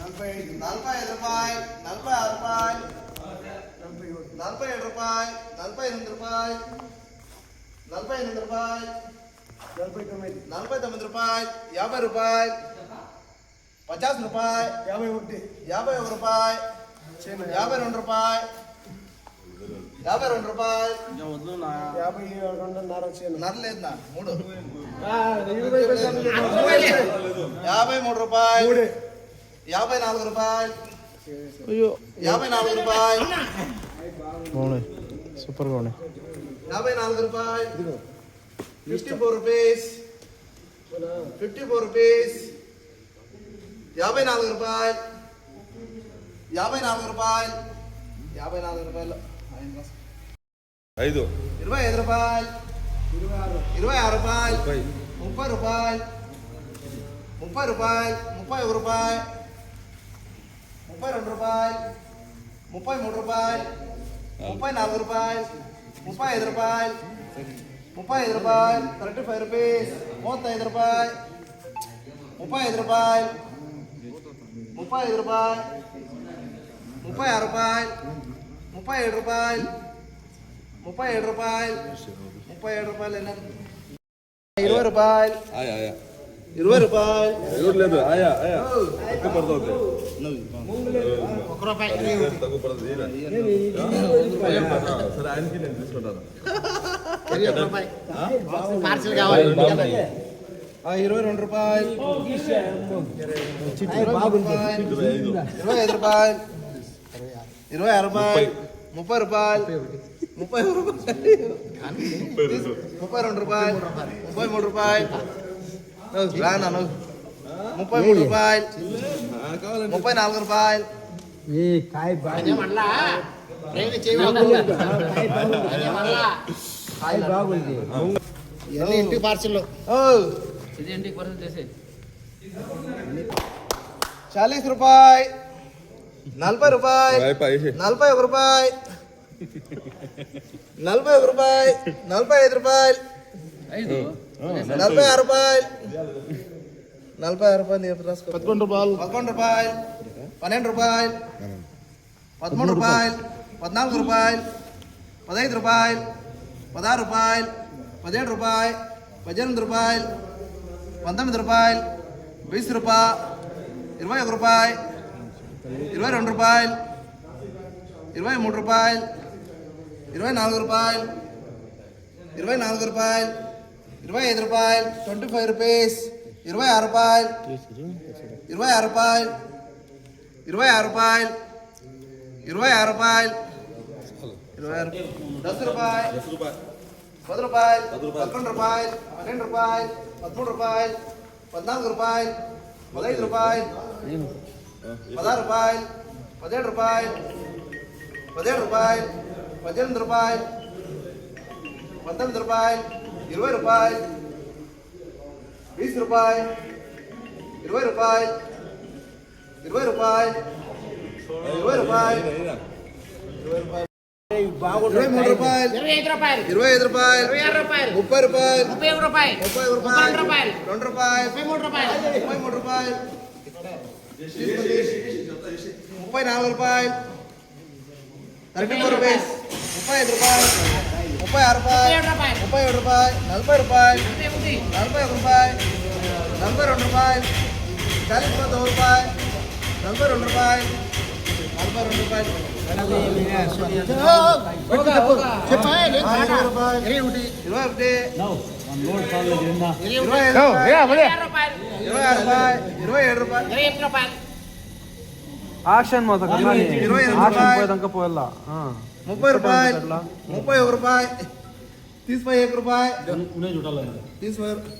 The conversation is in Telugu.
45 రూపాయలు 46 రూపాయలు 47 రూపాయలు 48 రూపాయలు 48 రూపాయలు 49 రూపాయలు 50 రూపాయలు 50 రూపాయలు 51 రూపాయలు 52 రూపాయలు 52 రూపాయలు నరలేదు నా 3 53 రూపాయలు 54 రూపాయలు 54 రూపాయలు సూపర్ గా ఉన్నాయి 54 రూపాయలు 54 రూపీస్ 54 రూపీస్ 54 రూపాయలు 54 రూపాయలు 54 రూపాయలు 25 రూపాయలు 26 రూపాయలు 30 రూపాయలు 30 రూపాయలు 31 రూపాయలు 32 రూపాయలు 33 రూపాయలు 34 రూపాయలు 35 రూపాయలు 35 రూపాయలు 35 రూపీస్ 35 రూపాయలు 35 రూపాయలు 35 రూపాయలు 36 రూపాయలు 37 రూపాయలు 37 రూపాయలు 37 రూపాయలు 20 రూపాయలు 20 రూపాయలు లేదు ఆయా ఆయా తక్కువ పడుతుంది 1 రూపాయి తక్కువ పడుతుంది సరే ఆయనకి నేను తీసుకుంటాను 1 రూపాయి పార్సల్ కావాలి 22 రూపాయలు 25 రూపాయలు 26 రూపాయలు 30 రూపాయలు 30 రూపాయలు 32 రూపాయలు 33 రూపాయలు రానా 33 రూపాయలు 34 రూపాయలు ఇంటికి పార్సల్ 40 రూపాయలు 40 రూపాయలు 41 రూపాయలు 41 రూపాయలు 45 రూపాయలు 46 రూపాయలు 46 రూపాయలు 11 రూపాయలు 12 రూపాయలు 13 రూపాయలు 14 రూపాయలు 15 రూపాయలు 16 రూపాయలు 17 రూపాయలు 18 రూపాయలు 19 రూపాయలు 20 రూపాయలు 21 రూపాయలు 22 రూపాయలు 23 రూపాయలు 24 రూపాయలు 24 రూపాయలు 25 రూపాయలు 25 రూపీస్ 26 రూపాయలు 26 రూపాయలు 26 రూపాయలు 26 రూపాయలు 10 రూపాయలు 10 రూపాయలు 11 రూపాయలు 12 రూపాయలు 13 రూపాయలు 14 రూపాయలు 15 రూపాయలు 16 రూపాయలు 17 రూపాయలు 17 రూపాయలు 18 రూపాయలు 19 రూపాయలు 20 రూపాయలు 20 రూపాయలు 20 రూపాయలు 20 రూపాయలు 20 రూపాయలు 23 రూపాయలు 25 రూపాయలు 30 రూపాయలు 31 రూపాయలు 32 రూపాయలు 2 రూపాయలు 33 రూపాయలు 34 రూపాయలు 34 రూపాయలు 35 రూపాయలు 36 రూపాయలు 37 రూపాయలు 40 రూపాయలు 41 రూపాయలు 42 రూపాయలు 42 రూపాయలు 42 రూపాయలు 42 రూపాయలు 27 రూపాయలు ఆక్షన్ మొత్తం ఆక్షన్ పోయేదాకా పోయల్లా 30 రూపాయలు 31 రూపాయలు 31 రూపాయలు 31